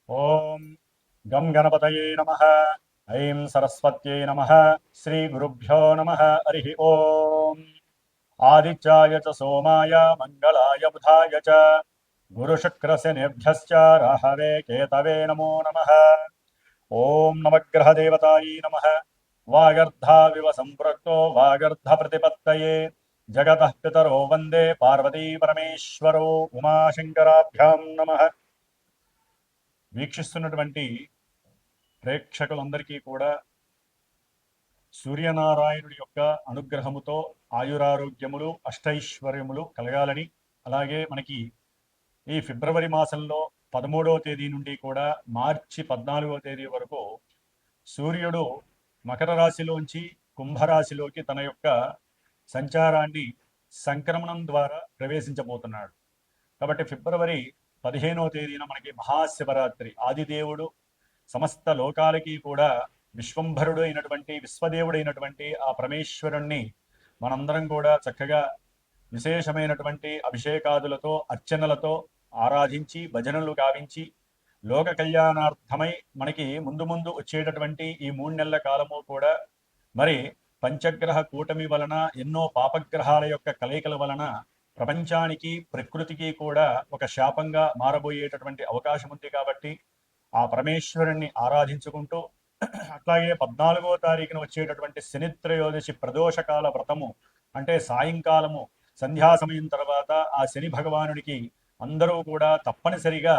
ఓం గం గణపతయే నమః. ఐం సరస్వత్యై నమః. శ్రీ గురుభ్యో నమః. హరి ఓం. ఆదిత్యాయ చ సోమాయ మంగళాయ బుధాయ చ గురుశుక్రశనిభ్యశ్చ రాహవే కేతవే నమో నమః. ఓం నవగ్రహదేవతాయై నమః. వాగర్ధావివ సంపృక్తో వాగర్ధ ప్రతిపత్తయే జగతః పితరో వందే పార్వతీ పరమేశ్వరో ఉమాశంకరాభ్యాం నమః. వీక్షిస్తున్నటువంటి ప్రేక్షకులందరికీ కూడా సూర్యనారాయణుడి యొక్క అనుగ్రహముతో ఆయురారోగ్యములు అష్టైశ్వర్యములు కలగాలని, అలాగే మనకి ఈ ఫిబ్రవరి మాసంలో 13వ తేదీ నుండి కూడా మార్చి 14వ తేదీ వరకు సూర్యుడు మకర రాశిలోంచి కుంభరాశిలోకి తన యొక్క సంచారాన్ని సంక్రమణం ద్వారా ప్రవేశించబోతున్నాడు. కాబట్టి ఫిబ్రవరి 15వ తేదీన మనకి మహాశివరాత్రి. ఆదిదేవుడు సమస్త లోకాలకి కూడా విశ్వంభరుడు అయినటువంటి విశ్వదేవుడైనటువంటి ఆ పరమేశ్వరుణ్ణి మనందరం కూడా చక్కగా విశేషమైనటువంటి అభిషేకాదులతో అర్చనలతో ఆరాధించి భజనలు గావించి లోక కళ్యాణార్థమై మనకి ముందు ముందు వచ్చేటటువంటి ఈ 3 నెలల కాలము కూడా మరి పంచగ్రహ కూటమి వలన ఎన్నో పాపగ్రహాల యొక్క కలయికల వలన ప్రపంచానికి ప్రకృతికి కూడా ఒక శాపంగా మారబోయేటటువంటి అవకాశం ఉంది. కాబట్టి ఆ పరమేశ్వరుణ్ణి ఆరాధించుకుంటూ అట్లాగే 14వ తారీఖున వచ్చేటటువంటి శనిత్రయోదశి ప్రదోషకాల వ్రతము అంటే సాయంకాలము సంధ్యా సమయం తర్వాత ఆ శని భగవానుడికి అందరూ కూడా తప్పనిసరిగా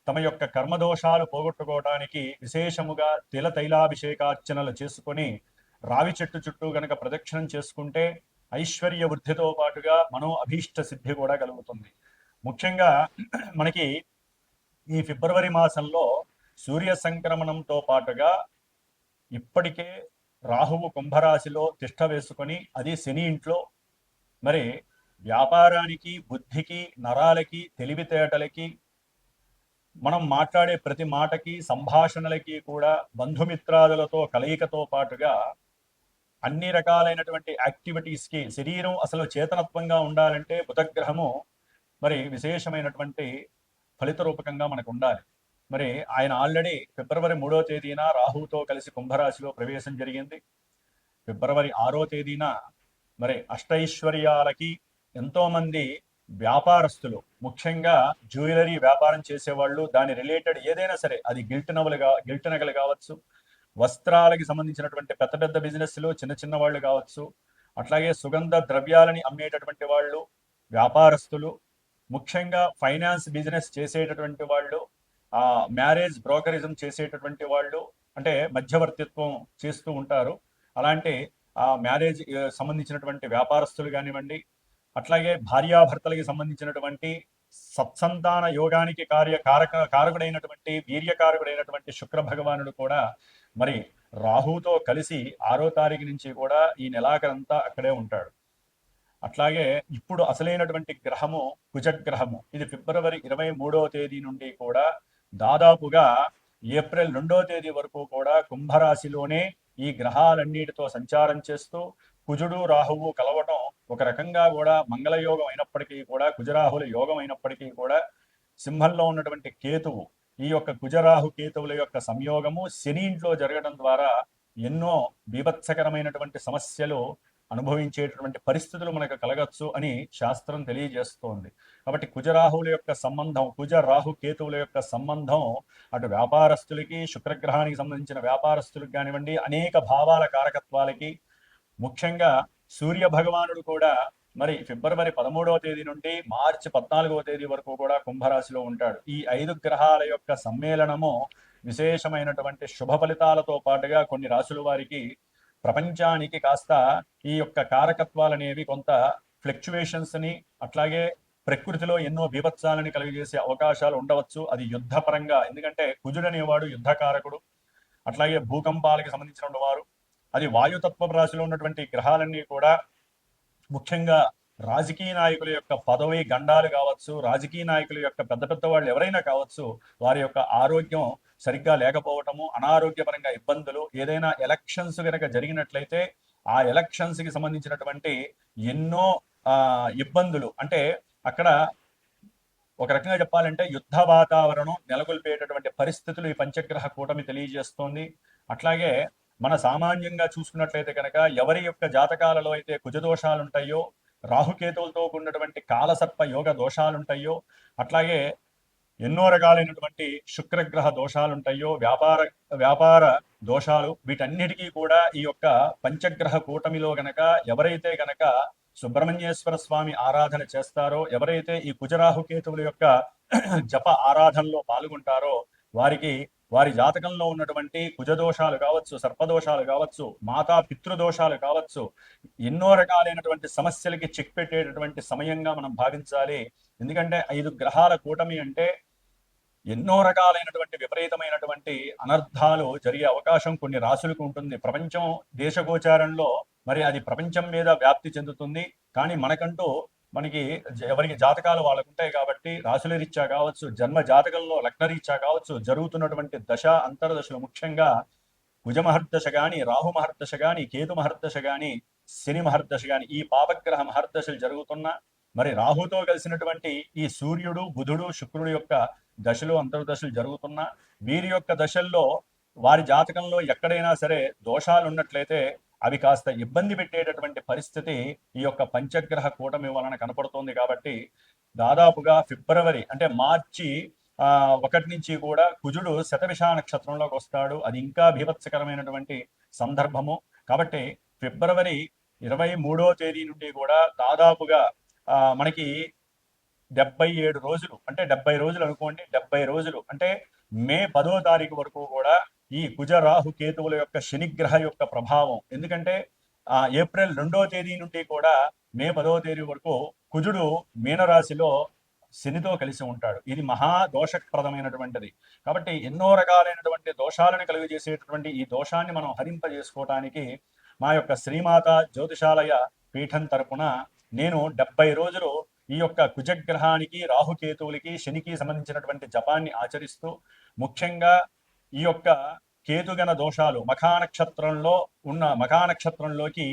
తమ యొక్క కర్మదోషాలు పోగొట్టుకోవడానికి విశేషముగా తైలాభిషేకార్చనలు చేసుకొని రావి చెట్టు చుట్టూ గనక ప్రదక్షిణం చేసుకుంటే ఐశ్వర్య వృద్ధితో పాటుగా మనో అభీష్ట సిద్ధి కూడా కలుగుతుంది. ముఖ్యంగా మనకి ఈ ఫిబ్రవరి మాసంలో సూర్య సంక్రమణంతో పాటుగా ఇప్పటికే రాహువు కుంభరాశిలో తిష్ట వేసుకొని అది శని ఇంట్లో మరి వ్యాపారానికి బుద్ధికి నరాలకి తెలివితేటలకి మనం మాట్లాడే ప్రతి మాటకి సంభాషణలకి కూడా బంధుమిత్రాదులతో కలయికతో పాటుగా అన్ని రకాలైనటువంటి యాక్టివిటీస్కి శరీరం అసలు చేతనత్వంగా ఉండాలంటే బుధగ్రహము మరి విశేషమైనటువంటి ఫలిత రూపకంగా మనకు ఉండాలి. మరి ఆయన ఆల్రెడీ ఫిబ్రవరి 3వ తేదీన రాహుతో కలిసి కుంభరాశిలో ప్రవేశం జరిగింది. ఫిబ్రవరి 6వ తేదీన మరి అష్టైశ్వర్యాలకి ఎంతోమంది వ్యాపారస్తులు, ముఖ్యంగా జ్యువెలరీ వ్యాపారం చేసేవాళ్ళు, దాని రిలేటెడ్ ఏదైనా సరే, అది గిల్ట్ నగలు కావచ్చు, వస్త్రాలకి సంబంధించినటువంటి పెద్ద పెద్ద బిజినెస్లు, చిన్న చిన్న వాళ్ళు కావచ్చు, అట్లాగే సుగంధ ద్రవ్యాలని అమ్మేటటువంటి వాళ్ళు, వ్యాపారస్తులు, ముఖ్యంగా ఫైనాన్స్ బిజినెస్ చేసేటటువంటి వాళ్ళు, మ్యారేజ్ బ్రోకరిజం చేసేటటువంటి వాళ్ళు, అంటే మధ్యవర్తిత్వం చేస్తూ ఉంటారు, అలాంటి మ్యారేజ్ సంబంధించినటువంటి వ్యాపారస్తులు కానివ్వండి, అట్లాగే భార్యాభర్తలకి సంబంధించినటువంటి సత్సంతాన యోగానికి కారకుడైనటువంటి వీర్యకారకుడైనటువంటి శుక్ర భగవానుడు కూడా మరి రాహుతో కలిసి 6వ తారీఖు నుంచి కూడా ఈ నెలాఖరంతా అక్కడే ఉంటాడు. అట్లాగే ఇప్పుడు అసలైనటువంటి గ్రహము కుజగ్రహము. ఇది ఫిబ్రవరి 23వ తేదీ నుండి కూడా దాదాపుగా ఏప్రిల్ 2వ తేదీ వరకు కూడా కుంభరాశిలోనే ఈ గ్రహాలన్నిటితో సంచారం చేస్తూ కుజుడు రాహువు కలవటం ఒక రకంగా కూడా మంగళయోగం అయినప్పటికీ కూడా, కుజరాహుల యోగం అయినప్పటికీ కూడా, సింహంలో ఉన్నటువంటి కేతువు, ఈ యొక్క కుజరాహు కేతువుల యొక్క సంయోగము శని ఇంట్లో జరగడం ద్వారా ఎన్నో బీభత్సకరమైనటువంటి సమస్యలు అనుభవించేటటువంటి పరిస్థితులు మనకు కలగచ్చు అని శాస్త్రం తెలియజేస్తోంది. కాబట్టి కుజరాహువుల యొక్క సంబంధం, కుజరాహు కేతువుల యొక్క సంబంధం అటు వ్యాపారస్తులకి, శుక్రగ్రహానికి సంబంధించిన వ్యాపారస్తులకు కానివ్వండి, అనేక భావాల కారకత్వాలకి, ముఖ్యంగా సూర్య భగవానుడు కూడా మరి ఫిబ్రవరి 13వ తేదీ నుండి మార్చి 14వ తేదీ వరకు కూడా కుంభరాశిలో ఉంటాడు. ఈ 5 గ్రహాల యొక్క సమ్మేళనము విశేషమైనటువంటి శుభ ఫలితాలతో పాటుగా కొన్ని రాశుల వారికి ప్రపంచానికి కాస్త ఈ యొక్క కారకత్వాలు అనేవి కొంత ఫ్లక్చువేషన్స్ ని, అట్లాగే ప్రకృతిలో ఎన్నో బీభత్సాలని కలిగజేసే అవకాశాలు ఉండవచ్చు. అది యుద్ధపరంగా, ఎందుకంటే కుజుడు అనేవాడు యుద్ధకారకుడు, అట్లాగే భూకంపాలకి సంబంధించిన వారు, అది వాయుతత్వ రాశిలో ఉన్నటువంటి గ్రహాలన్నీ కూడా ముఖ్యంగా రాజకీయ నాయకుల యొక్క పదవి గండాలు కావచ్చు, రాజకీయ నాయకుల యొక్క పెద్ద పెద్ద వాళ్ళు ఎవరైనా కావచ్చు, వారి యొక్క ఆరోగ్యం సరిగ్గా లేకపోవటము, అనారోగ్యపరంగా ఇబ్బందులు, ఏదైనా ఎలక్షన్స్ కనుక జరిగినట్లయితే ఆ ఎలక్షన్స్ కి సంబంధించినటువంటి ఎన్నో ఇబ్బందులు, అంటే అక్కడ ఒక రకంగా చెప్పాలంటే యుద్ధ వాతావరణం నెలకొల్పేటటువంటి పరిస్థితులు ఈ పంచగ్రహ కూటమి తెలియజేస్తోంది. అట్లాగే మన సామాన్యంగా చూసుకున్నట్లయితే కనుక ఎవరి యొక్క జాతకాలలో అయితే కుజదోషాలు ఉంటాయో, రాహుకేతువులతో కూడినటువంటి కాలసర్ప యోగ దోషాలు ఉంటాయో, అట్లాగే ఎన్నో రకాలైనటువంటి శుక్రగ్రహ దోషాలు ఉంటాయో, వ్యాపార దోషాలు, వీటన్నిటికీ కూడా ఈ యొక్క పంచగ్రహ కూటమిలో గనక ఎవరైతే గనక సుబ్రహ్మణ్యేశ్వర స్వామి ఆరాధన చేస్తారో, ఎవరైతే ఈ కుజరాహుకేతువుల యొక్క జప ఆరాధనలో పాల్గొంటారో, వారికి వారి జాతకంలో ఉన్నటువంటి కుజదోషాలు కావచ్చు, సర్పదోషాలు కావచ్చు, మాతా పితృదోషాలు కావచ్చు, ఎన్నో రకాలైనటువంటి సమస్యలకి చెక్ పెట్టేటటువంటి సమయంగా మనం భావించాలి. ఎందుకంటే 5 గ్రహాల కూటమి అంటే ఎన్నో రకాలైనటువంటి విపరీతమైనటువంటి అనర్థాలు జరిగే అవకాశం కొన్ని రాశులకు ఉంటుంది. ప్రపంచం దేశగోచారంలో మరి అది ప్రపంచం మీద వ్యాప్తి చెందుతుంది. కానీ మనకి ఎవరికి జాతకాలు వాళ్ళకు ఉంటాయి కాబట్టి రాశుల రీత్యా కావచ్చు, జన్మ జాతకంలో లగ్న రీత్యా కావచ్చు, జరుగుతున్నటువంటి దశ అంతర్దశలు, ముఖ్యంగా కుజ మహర్దశ గాని, రాహు మహర్దశ గాని, కేతు మహర్దశ గాని, శని మహర్దశ గాని, ఈ పాపగ్రహ మహర్దశలు జరుగుతున్నా, మరి రాహుతో కలిసినటువంటి ఈ సూర్యుడు, బుధుడు, శుక్రుడు యొక్క దశలు అంతర్దశలు జరుగుతున్నా, వీరి యొక్క దశల్లో వారి జాతకంలో ఎక్కడైనా సరే దోషాలు ఉన్నట్లయితే అవి కాస్త ఇబ్బంది పెట్టేటటువంటి పరిస్థితి ఈ యొక్క పంచగ్రహ కూటమి వలన కనపడుతోంది. కాబట్టి దాదాపుగా ఫిబ్రవరి అంటే మార్చి 1 నుంచి కూడా కుజుడు శతభిష నక్షత్రంలోకి వస్తాడు. అది ఇంకా బీభత్సకరమైనటువంటి సందర్భము. కాబట్టి ఫిబ్రవరి 23వ తేదీ నుండి కూడా దాదాపుగా మనకి 77 రోజులు, అంటే 70 రోజులు అనుకోండి, 70 రోజులు అంటే మే 10వ తారీఖు వరకు కూడా ఈ కుజ రాహు కేతువుల యొక్క శనిగ్రహ యొక్క ప్రభావం. ఎందుకంటే ఏప్రిల్ 2వ తేదీ నుండి కూడా మే 10వ తేదీ వరకు కుజుడు మీనరాశిలో శనితో కలిసి ఉంటాడు. ఇది మహా దోషప్రదమైనటువంటిది. కాబట్టి ఎన్నో రకాలైనటువంటి దోషాలను కలుగజేసేటటువంటి ఈ దోషాన్ని మనం హరింపజేసుకోవటానికి మా యొక్క శ్రీమాత జ్యోతిషాలయ పీఠం తరపున నేను 70 రోజులు ఈ యొక్క కుజగ్రహానికి, రాహుకేతువులకి, శనికి సంబంధించినటువంటి జపాన్ని ఆచరిస్తూ, ముఖ్యంగా ఈ యొక్క కేతుగణ దోషాలు మఖానక్షత్రంలోకి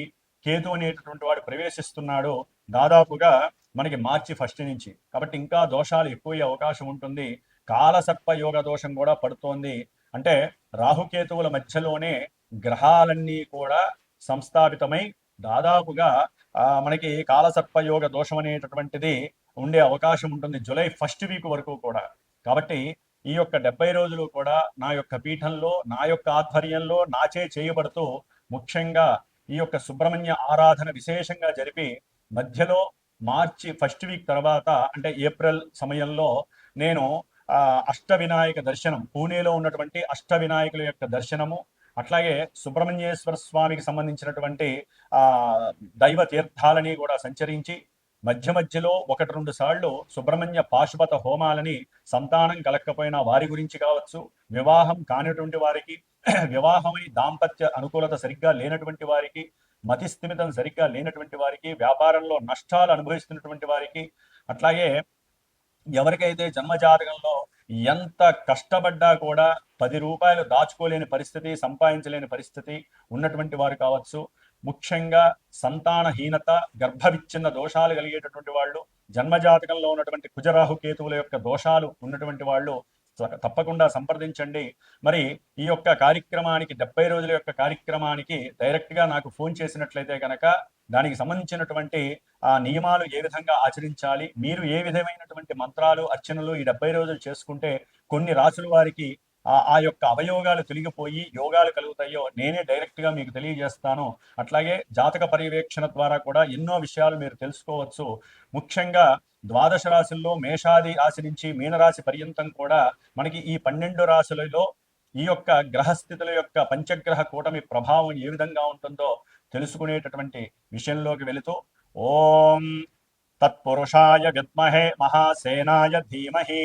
కేతు అనేటటువంటి వాడు ప్రవేశిస్తున్నాడు దాదాపుగా మనకి మార్చి 1 నుంచి. కాబట్టి ఇంకా దోషాలు ఎక్కువ అవకాశం ఉంటుంది. కాలసర్ప యోగ దోషం కూడా పడుతోంది. అంటే రాహుకేతువుల మధ్యలోనే గ్రహాలన్నీ కూడా సంస్థాపితమై దాదాపుగా మనకి కాలసర్ప యోగ దోషం అనేటటువంటిది ఉండే అవకాశం ఉంటుంది జూలై 1 వీక్ వరకు కూడా. కాబట్టి ఈ యొక్క 70 రోజులు కూడా నా యొక్క పీఠంలో, నా యొక్క ఆధ్వర్యంలో, నాచే చేయబడుతూ, ముఖ్యంగా ఈ యొక్క సుబ్రహ్మణ్య ఆరాధన విశేషంగా జరిపి, మధ్యలో మార్చి 1 వీక్ తర్వాత అంటే ఏప్రిల్ సమయంలో నేను అష్టవినాయక దర్శనం, పూణేలో ఉన్నటువంటి అష్టవినాయకుల యొక్క దర్శనము, అట్లాగే సుబ్రహ్మణ్యేశ్వర స్వామికి సంబంధించినటువంటి దైవ తీర్థాలని కూడా సంచరించి, మధ్యలో 1-2 సార్లు సుబ్రహ్మణ్య పాశుపత హోమాలని సంతానం కలక్కపోయినా వారి గురించి కావచ్చు, వివాహం కానిటువంటి వారికి, వివాహమై దాంపత్య అనుకూలత సరిగ్గా లేనటువంటి వారికి, మతిస్థిమితం సరిగ్గా లేనటువంటి వారికి, వ్యాపారంలో నష్టాలు అనుభవిస్తున్నటువంటి వారికి, అట్లాగే ఎవరికైతే జన్మజాతకంలో ఎంత కష్టపడ్డా కూడా 10 రూపాయలు దాచుకోలేని పరిస్థితి, సంపాదించలేని పరిస్థితి ఉన్నటువంటి వారు కావచ్చు, ముఖ్యంగా సంతానహీనత, గర్భవిచ్ఛిన్న దోషాలు కలిగేటటువంటి వాళ్ళు, జన్మజాతకంలో ఉన్నటువంటి కుజరాహు కేతువుల యొక్క దోషాలు ఉన్నటువంటి వాళ్ళు తప్పకుండా సంప్రదించండి. మరి ఈ యొక్క కార్యక్రమానికి 70 రోజుల యొక్క కార్యక్రమానికి డైరెక్ట్గా నాకు ఫోన్ చేసినట్లయితే కనుక దానికి సంబంధించినటువంటి నియమాలు ఏ విధంగా ఆచరించాలి, మీరు ఏ విధమైనటువంటి మంత్రాలు, అర్చనలు ఈ 70 రోజులు చేసుకుంటే కొన్ని రాసుల వారికి ఆ యొక్క అవయోగాలు తొలగిపోయి యోగాలు కలుగుతాయో నేనే డైరెక్ట్గా మీకు తెలియజేస్తాను. అట్లాగే జాతక పర్యవేక్షణ ద్వారా కూడా ఎన్నో విషయాలు మీరు తెలుసుకోవచ్చు. ముఖ్యంగా ద్వాదశ రాశుల్లో మేషాది రాశి నుంచి మీనరాశి పర్యంతం కూడా మనకి ఈ 12 రాశులలో ఈ యొక్క గ్రహస్థితుల యొక్క పంచగ్రహ కూటమి ప్రభావం ఏ విధంగా ఉంటుందో తెలుసుకునేటటువంటి విషయంలోకి వెళుతూ, ఓం తత్పురుషాయ విద్మహే మహాసేనాయ ధీమహి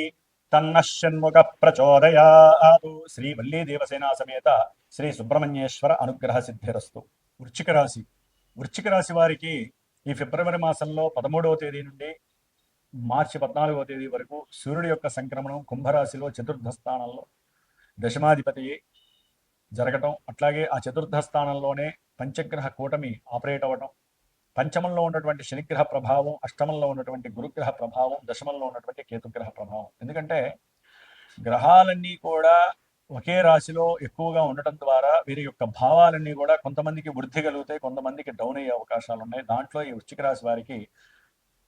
తన్నషణ్ముఖ ప్రచోదయాతు. శ్రీ వల్లీ దేవసేనా సమేత శ్రీ సుబ్రహ్మణ్యేశ్వర అనుగ్రహ సిద్ధిరస్తు. వృశ్చిక రాశి వారికి ఈ ఫిబ్రవరి మాసంలో 13వ తేదీ నుండి మార్చి 14వ తేదీ వరకు సూర్యుడి యొక్క సంక్రమణం కుంభరాశిలో చతుర్థ స్థానంలో దశమాధిపతి జరగటం, అట్లాగే ఆ చతుర్థ స్థానంలోనే పంచగ్రహ కూటమి ఆపరేట్ అవ్వటం, పంచమంలో ఉన్నటువంటి శనిగ్రహ ప్రభావం, అష్టమంలో ఉన్నటువంటి గురుగ్రహ ప్రభావం, దశమంలో ఉన్నటువంటి కేతుగ్రహ ప్రభావం. ఎందుకంటే గ్రహాలన్నీ కూడా ఒకే రాశిలో ఎక్కువగా ఉండటం ద్వారా వీరి యొక్క భావాలన్నీ కూడా కొంతమందికి వృద్ధి కలుగుతాయి, కొంతమందికి డౌన్ అయ్యే అవకాశాలు ఉన్నాయి. దాంట్లో ఈ వృశ్చిక రాశి వారికి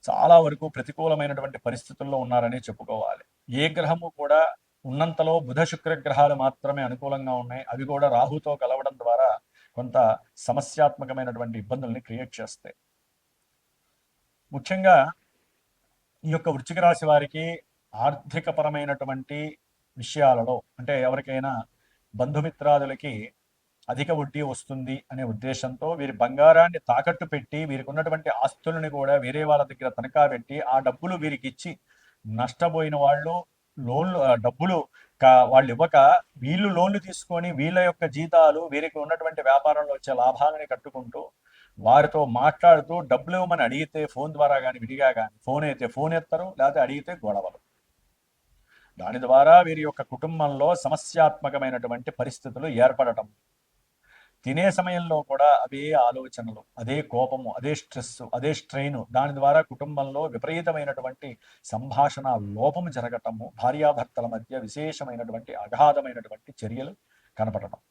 చాలా వరకు ప్రతికూలమైనటువంటి పరిస్థితుల్లో ఉన్నారని చెప్పుకోవాలి. ఏ గ్రహము కూడా ఉన్నంతలో బుధ శుక్ర గ్రహాలు మాత్రమే అనుకూలంగా ఉన్నాయి. అవి కూడా రాహుతో కలవడం ద్వారా కొంత సమస్యాత్మకమైనటువంటి ఇబ్బందుల్ని క్రియేట్ చేస్తాయి. ముఖ్యంగా ఈ యొక్క వృశ్చిక రాశి వారికి ఆర్థికపరమైనటువంటి విషయాలలో, అంటే ఎవరికైనా బంధుమిత్రాదులకి అధిక వడ్డీ వస్తుంది అనే ఉద్దేశంతో వీరి బంగారాన్ని తాకట్టు పెట్టి వీరికి ఉన్నటువంటి ఆస్తులను కూడా వేరే వాళ్ళ దగ్గర తనఖా పెట్టి ఆ డబ్బులు వీరికి ఇచ్చి నష్టపోయిన వాళ్ళు లోన్లు డబ్బులు వాళ్ళు ఇవ్వక వీళ్ళు లోన్లు తీసుకొని వీళ్ళ యొక్క జీతాలు వీరికి ఉన్నటువంటి వ్యాపారంలో వచ్చే లాభాలని కట్టుకుంటూ వారితో మాట్లాడుతూ డబ్బులు ఇవ్వమని అడిగితే ఫోన్ ద్వారా కానీ విడిగా కానీ ఫోన్ అయితే ఫోన్ ఎత్తరు, లేకపోతే అడిగితే గొడవలు. దాని ద్వారా వీరి యొక్క కుటుంబంలో సమస్యాత్మకమైనటువంటి పరిస్థితులు ఏర్పడటం, తినే సమయంలో కూడా అదే ఆలోచనలు, అదే కోపము, అదే స్ట్రెస్, అదే స్ట్రెయిన్, దాని ద్వారా కుటుంబంలో విపరీతమైనటువంటి సంభాషణ లోపము జరగటము, భార్యాభర్తల మధ్య విశేషమైనటువంటి అగాధమైనటువంటి చర్యలు కనపడటం.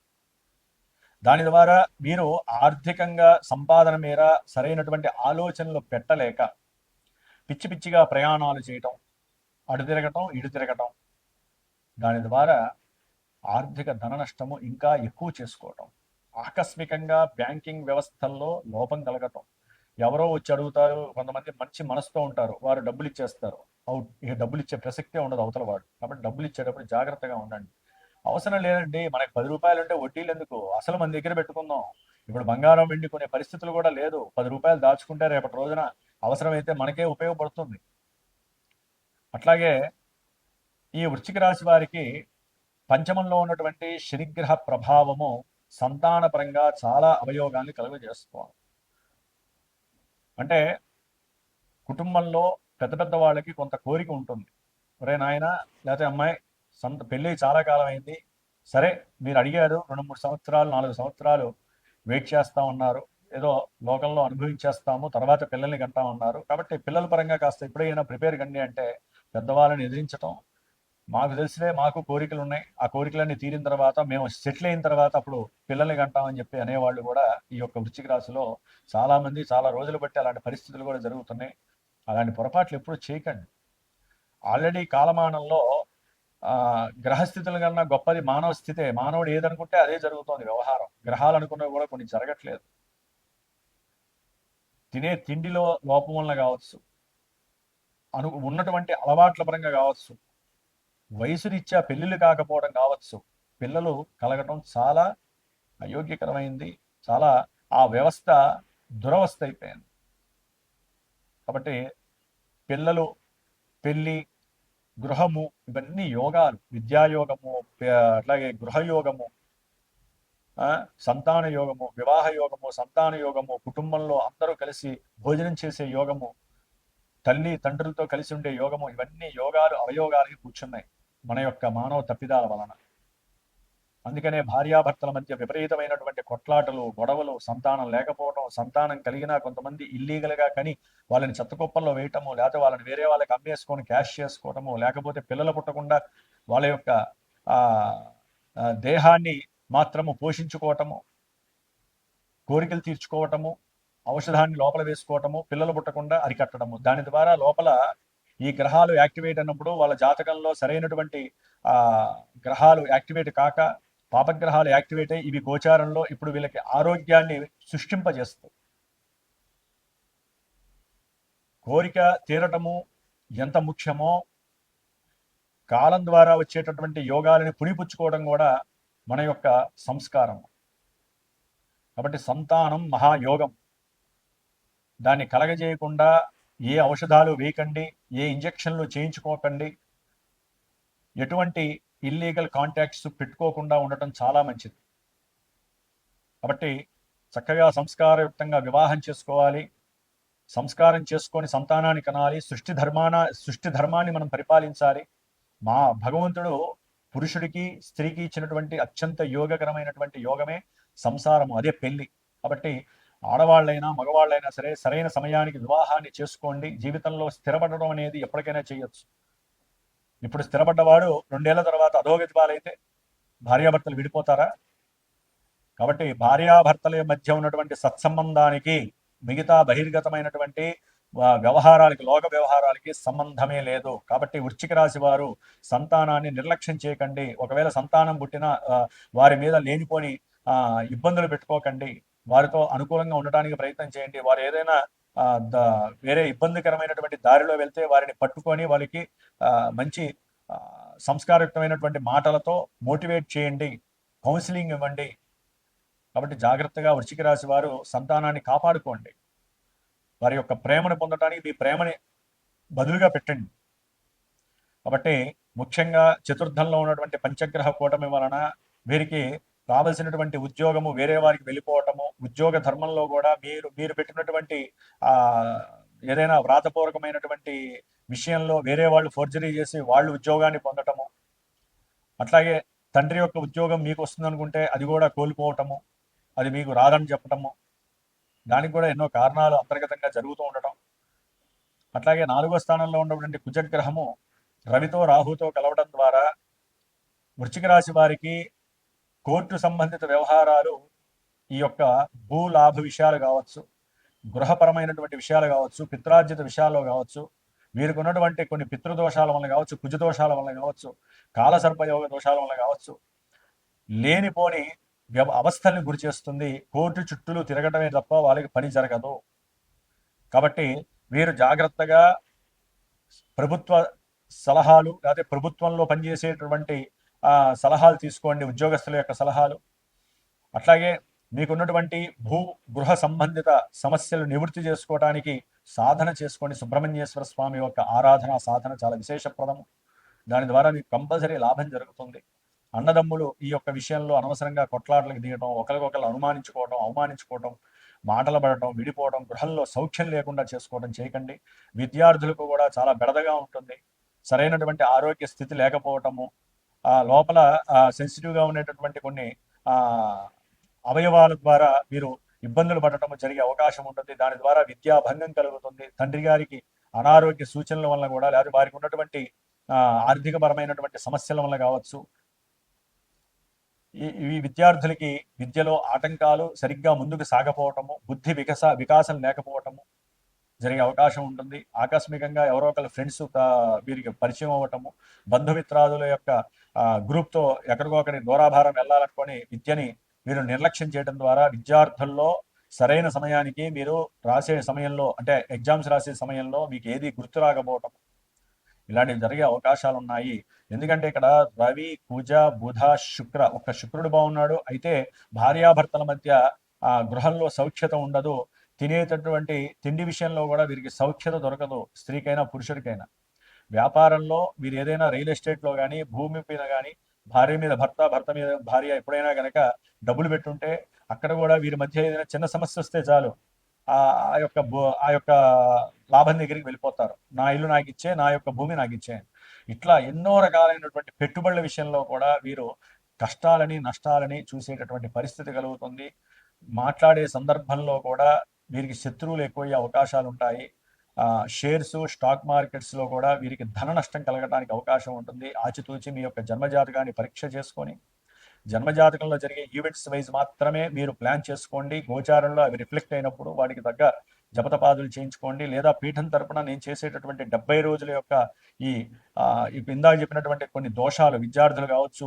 దాని ద్వారా మీరు ఆర్థికంగా సంపాదన మేర సరైనటువంటి ఆలోచనలు పెట్టలేక పిచ్చి పిచ్చిగా ప్రయాణాలు చేయటం, అటు తిరగటం ఇటు తిరగటం, దాని ద్వారా ఆర్థిక ధన నష్టము ఇంకా ఎక్కువ చేసుకోవటం, ఆకస్మికంగా బ్యాంకింగ్ వ్యవస్థల్లో లోపం కలగటం, ఎవరో వచ్చి అడుగుతారు, కొంతమంది మంచి మనసుతో ఉంటారు, వారు డబ్బులు ఇచ్చేస్తారు, అవుట్, ఇక డబ్బులు ఇచ్చే ప్రసక్తే ఉండదు అవతల వాడు. కాబట్టి డబ్బులు ఇచ్చేటప్పుడు జాగ్రత్తగా ఉండండి. అవసరం లేదండి, మనకి 10 రూపాయలు ఉంటే వడ్డీలు ఎందుకు, అసలు మన దగ్గర పెట్టుకుందాం. ఇప్పుడు బంగారం వెండి కొనే పరిస్థితులు కూడా లేదు. 10 రూపాయలు దాచుకుంటే రేపటి రోజున అవసరమైతే మనకే ఉపయోగపడుతుంది. అట్లాగే ఈ వృశ్చిక రాశి వారికి పంచమంలో ఉన్నటువంటి శనిగ్రహ ప్రభావము సంతానపరంగా చాలా అవయోగాన్ని కలుగజేసుకోవాలి. అంటే కుటుంబంలో పెద్ద పెద్ద వాళ్ళకి కొంత కోరిక ఉంటుంది, ఒరే నాయన లేకపోతే అమ్మాయి పెళ్ళి చాలా కాలం అయింది, సరే మీరు అడిగారు, 2-3 సంవత్సరాలు 4 సంవత్సరాలు వెయిట్ చేస్తా ఉన్నారు, ఏదో లోకంలో అనుభవించేస్తాము, తర్వాత పిల్లల్ని కంటా ఉన్నారు, కాబట్టి పిల్లల పరంగా కాస్త ఎప్పుడైనా ప్రిపేర్ కండి అంటే పెద్దవాళ్ళని ఎదిరించటం, మాకు తెలిసినే మాకు కోరికలు ఉన్నాయి, ఆ కోరికలన్నీ తీరిన తర్వాత మేము సెటిల్ అయిన తర్వాత అప్పుడు పిల్లల్ని కంటామని చెప్పి అనేవాళ్ళు కూడా ఈ యొక్క వృశ్చిక రాశిలో చాలా మంది చాలా రోజులు బట్టి అలాంటి పరిస్థితులు కూడా జరుగుతున్నాయి. అలాంటి పొరపాట్లు ఎప్పుడు చేయకండి. ఆల్రెడీ కాలమానంలో గ్రహస్థితుల కన్నా గొప్పది మానవ స్థితే. మానవుడు ఏదనుకుంటే అదే జరుగుతోంది వ్యవహారం. గ్రహాలు అనుకున్నవి కూడా కొన్ని జరగట్లేదు. తినే తిండిలో లోపం వలన కావచ్చు, ఉన్నటువంటి అలవాట్ల పరంగా కావచ్చు, వయసు రీత్యా పెళ్లిళ్ళు కాకపోవడం కావచ్చు, పిల్లలు కలగటం చాలా అయోగ్యకరమైంది, చాలా ఆ వ్యవస్థ దురవస్థ అయిపోయింది. కాబట్టి పిల్లలు, పెళ్ళి, గృహము, ఇవన్నీ యోగాలు. విద్యాయోగము, అట్లాగే గృహయోగము, సంతాన యోగము, వివాహ యోగము, సంతాన యోగము, కుటుంబంలో అందరూ కలిసి భోజనం చేసే యోగము, తల్లి తండ్రులతో కలిసి ఉండే యోగము, ఇవన్నీ యోగాలు అవయోగాలకి కూర్చున్నాయి మన యొక్క మానవ తప్పిదాల వలన. అందుకనే భార్యాభర్తల మధ్య విపరీతమైనటువంటి కొట్లాటలు, గొడవలు, సంతానం లేకపోవడం, సంతానం కలిగినా కొంతమంది ఇల్లీగల్గా కని వాళ్ళని చెత్తకుప్పల్లో వేయటము, లేకపోతే వాళ్ళని వేరే వాళ్ళకి అమ్మేసుకొని క్యాష్ చేసుకోవటము, లేకపోతే పిల్లలు పుట్టకుండా వాళ్ళ యొక్క దేహాన్ని మాత్రము పోషించుకోవటము, కోరికలు తీర్చుకోవటము, ఔషధాన్ని లోపల వేసుకోవటము, పిల్లలు పుట్టకుండా అరికట్టడము. దాని ద్వారా లోపల ఈ గ్రహాలు యాక్టివేట్ అయినప్పుడు వాళ్ళ జాతకంలో సరైనటువంటి గ్రహాలు యాక్టివేట్ కాక పాపగ్రహాలు యాక్టివేట్ అయ్యి ఇవి గోచారంలో ఇప్పుడు వీళ్ళకి ఆరోగ్యాన్ని సృష్టింపజేస్తాయి. కోరిక తీరటము ఎంత ముఖ్యమో కాలం ద్వారా వచ్చేటటువంటి యోగాలని పుణిపుచ్చుకోవడం కూడా మన యొక్క సంస్కారం. కాబట్టి సంతానం మహాయోగం. దాన్ని కలగజేయకుండా ఏ ఔషధాలు వేయకండి, ఏ ఇంజెక్షన్లు చేయించుకోకండి, ఎటువంటి ఇల్లీగల్ కాంటాక్ట్స్ పెట్టుకోకుండా ఉండటం చాలా మంచిది. కాబట్టి చక్కగా సంస్కారయుక్తంగా వివాహం చేసుకోవాలి, సంస్కారం చేసుకొని సంతానాన్ని కనాలి, సృష్టి ధర్మాన్ని మనం పరిపాలించాలి. మా భగవంతుడు పురుషుడికి స్త్రీకి ఇచ్చినటువంటి అత్యంత యోగకరమైనటువంటి యోగమే సంసారము, అదే పెళ్లి. కాబట్టి ఆడవాళ్ళైనా మగవాళ్ళైనా సరే సరైన సమయానికి వివాహాన్ని చేసుకోండి. జీవితంలో స్థిరపడడం అనేది ఎప్పటికైనా చేయొచ్చు. ఇప్పుడు స్థిరపడ్డవాడు 2 ఏళ్ల తర్వాత అధోగతి పాలైతే భార్యాభర్తలు విడిపోతారా? కాబట్టి భార్యాభర్తల మధ్య ఉన్నటువంటి సత్సంబంధానికి మిగతా బహిర్గతమైనటువంటి వ్యవహారాలకి, లోక వ్యవహారాలకి సంబంధమే లేదు. కాబట్టి వృశ్చిక రాశి వారు సంతానాన్ని నిర్లక్ష్యం చేయకండి. ఒకవేళ సంతానం పుట్టిన వారి మీద లేనిపోని ఇబ్బందులు పెట్టుకోకండి. వారితో అనుకూలంగా ఉండటానికి ప్రయత్నం చేయండి. వారు ఏదైనా వేరే ఇబ్బందికరమైనటువంటి దారిలో వెళ్తే వారిని పట్టుకొని వాళ్ళకి మంచి సంస్కారయుక్తమైనటువంటి మాటలతో మోటివేట్ చేయండి, కౌన్సిలింగ్ ఇవ్వండి. కాబట్టి జాగ్రత్తగా వృశ్చిక రాశి వారు సంతానాన్ని కాపాడుకోండి. వారి యొక్క ప్రేమను పొందడానికి మీ ప్రేమని బదులుగా పెట్టండి. కాబట్టి ముఖ్యంగా చతుర్థంలో ఉన్నటువంటి పంచగ్రహ కూటమి వలన వీరికి రావాల్సినటువంటి ఉద్యోగము వేరే వారికి వెళ్ళిపోవటము, ఉద్యోగ ధర్మంలో కూడా మీరు పెట్టినటువంటి ఏదైనా వ్రాతపూర్వకమైనటువంటి విషయంలో వేరే వాళ్ళు ఫోర్జరీ చేసి వాళ్ళు ఉద్యోగాన్ని పొందటము, అట్లాగే తండ్రి యొక్క ఉద్యోగం మీకు వస్తుందనుకుంటే అది కూడా కోల్పోవటము, అది మీకు రాదని చెప్పటము, దానికి కూడా ఎన్నో కారణాలు అంతర్గతంగా జరుగుతూ ఉండటం. అట్లాగే 4వ స్థానంలో ఉన్నటువంటి కుజగ్రహము రవితో రాహుతో కలవడం ద్వారా వృశ్చిక రాశి వారికి కోర్టు సంబంధిత వ్యవహారాలు, ఈ యొక్క భూలాభ విషయాలు కావచ్చు, గృహపరమైనటువంటి విషయాలు కావచ్చు, పిత్రార్జిత విషయాల్లో కావచ్చు, వీరికి ఉన్నటువంటి కొన్ని పితృదోషాల వల్ల కావచ్చు, కుజదోషాల వల్ల కావచ్చు, కాలసర్పయోగ దోషాల వల్ల కావచ్చు, లేనిపోని అవస్థల్ని గురి చేస్తుంది. కోర్టు చుట్టూలు తిరగటమే తప్ప వాళ్ళకి పని జరగదు. కాబట్టి వీరు జాగ్రత్తగా ప్రభుత్వ సలహాలు, లేకపోతే ప్రభుత్వంలో పనిచేసేటువంటి సలహాలు తీసుకోండి, ఉద్యోగస్తుల యొక్క సలహాలు. అట్లాగే మీకున్నటువంటి గృహ సంబంధిత సమస్యలు నివృత్తి చేసుకోవడానికి సాధన చేసుకోండి. సుబ్రహ్మణ్యేశ్వర స్వామి యొక్క ఆరాధన సాధన చాలా విశేషప్రదము. దాని ద్వారా మీకు కంపల్సరీ లాభం జరుగుతుంది. అన్నదమ్ములు ఈ యొక్క విషయంలో అనవసరంగా కొట్లాటలకు దిగటం, ఒకరికొకరు అనుమానించుకోవటం, అవమానించుకోవటం, మాటలు పడటం, విడిపోవడం, గృహంలో సౌఖ్యం లేకుండా చేసుకోవడం చేయకండి. విద్యార్థులకు కూడా చాలా బెడదగా ఉంటుంది. సరైనటువంటి ఆరోగ్య స్థితి లేకపోవటము, లోపల సెన్సిటివ్గా ఉండేటటువంటి కొన్ని అవయవాల ద్వారా మీరు ఇబ్బందులు పడటం జరిగే అవకాశం ఉంటుంది. దాని ద్వారా విద్యాభంగం కలుగుతుంది. తండ్రి గారికి అనారోగ్య సూచనల వల్ల కూడా, లేదా వారికి ఉన్నటువంటి ఆర్థికపరమైనటువంటి సమస్యల వల్ల కావచ్చు, ఈ విద్యార్థులకి విద్యలో ఆటంకాలు, సరిగ్గా ముందుకు సాగపోవటము, బుద్ధి వికాసం లేకపోవటము జరిగే అవకాశం ఉంటుంది. ఆకస్మికంగా ఎవరో ఒకరు ఫ్రెండ్స్ వీరికి పరిచయం అవ్వటము, బంధుమిత్రాదుల యొక్క గ్రూప్తో ఎక్కడికో ఒకరి దూరాభారం వెళ్ళాలనుకొని విద్యని మీరు నిర్లక్ష్యం చేయడం ద్వారా విద్యార్థుల్లో సరైన సమయానికి మీరు రాసే సమయంలో, అంటే ఎగ్జామ్స్ రాసే సమయంలో మీకు ఏది గుర్తు రాకపోవటం, ఇలాంటివి జరిగే అవకాశాలు ఉన్నాయి. ఎందుకంటే ఇక్కడ రవి, కుజ, బుధ, శుక్ర, ఒక్క శుక్రుడు బాగున్నాడు. అయితే భార్యాభర్తల మధ్య గృహంలో సౌఖ్యత ఉండదు. తినేటటువంటి తిండి విషయంలో కూడా వీరికి సౌఖ్యత దొరకదు, స్త్రీకైనా పురుషుడికైనా. వ్యాపారంలో మీరు ఏదైనా రియల్ ఎస్టేట్లో కానీ, భూమి మీద కానీ, భార్య మీద భర్త, భర్త మీద భార్య ఎప్పుడైనా కనుక డబ్బులు పెట్టుంటే అక్కడ కూడా వీరి మధ్య ఏదైనా చిన్న సమస్య వస్తే చాలు ఆ యొక్క లాభం దగ్గరికి వెళ్ళిపోతారు. నా ఇల్లు నాకు ఇచ్చే, నా యొక్క భూమి నాకు ఇచ్చే. ఇట్లా ఎన్నో రకాలైనటువంటి పెట్టుబడుల విషయంలో కూడా వీరు కష్టాలని, నష్టాలని చూసేటటువంటి పరిస్థితి కలుగుతుంది. మాట్లాడే సందర్భంలో కూడా వీరికి శత్రువులు ఎక్కువయ్యే అవకాశాలు ఉంటాయి. షేర్స్, స్టాక్ మార్కెట్స్లో కూడా వీరికి ధన నష్టం కలగడానికి అవకాశం ఉంటుంది. ఆచితూచి మీ యొక్క జన్మజాతకాన్ని పరీక్ష చేసుకొని, జన్మజాతకంలో జరిగే ఈవెంట్స్ వైజ్ మాత్రమే మీరు ప్లాన్ చేసుకోండి. గోచారంలో అవి రిఫ్లెక్ట్ అయినప్పుడు వాటికి తగ్గ జపతపాదులు చేయించుకోండి. లేదా పీఠం తరపున నేను చేసేటటువంటి 70 రోజుల యొక్క ఇందాక చెప్పినటువంటి కొన్ని దోషాలు, విద్యార్థులు కావచ్చు,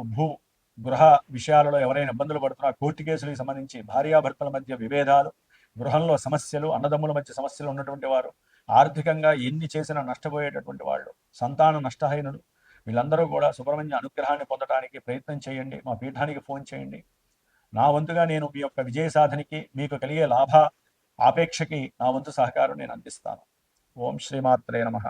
గృహ విషయాలలో ఎవరైనా ఇబ్బందులు పడుతున్నా, కోర్టు కేసులకు సంబంధించి, భార్యాభర్తల మధ్య విభేదాలు, గృహంలో సమస్యలు, అన్నదమ్ముల మధ్య సమస్యలు ఉన్నటువంటి వారు, ఆర్థికంగా ఎన్ని చేసినా నష్టపోయేటటువంటి వాళ్ళు, సంతాన నష్టహీనులు, వీళ్ళందరూ కూడా సుబ్రహ్మణ్య అనుగ్రహాన్ని పొందడానికి ప్రయత్నం చేయండి. మా పీఠానికి ఫోన్ చేయండి. నా వంతుగా నేను మీ యొక్క విజయ సాధనకి, మీకు కలిగే లాభ ఆపేక్షకి నా వంతు సహకారం నేను అందిస్తాను. ఓం శ్రీమాత్రే నమః.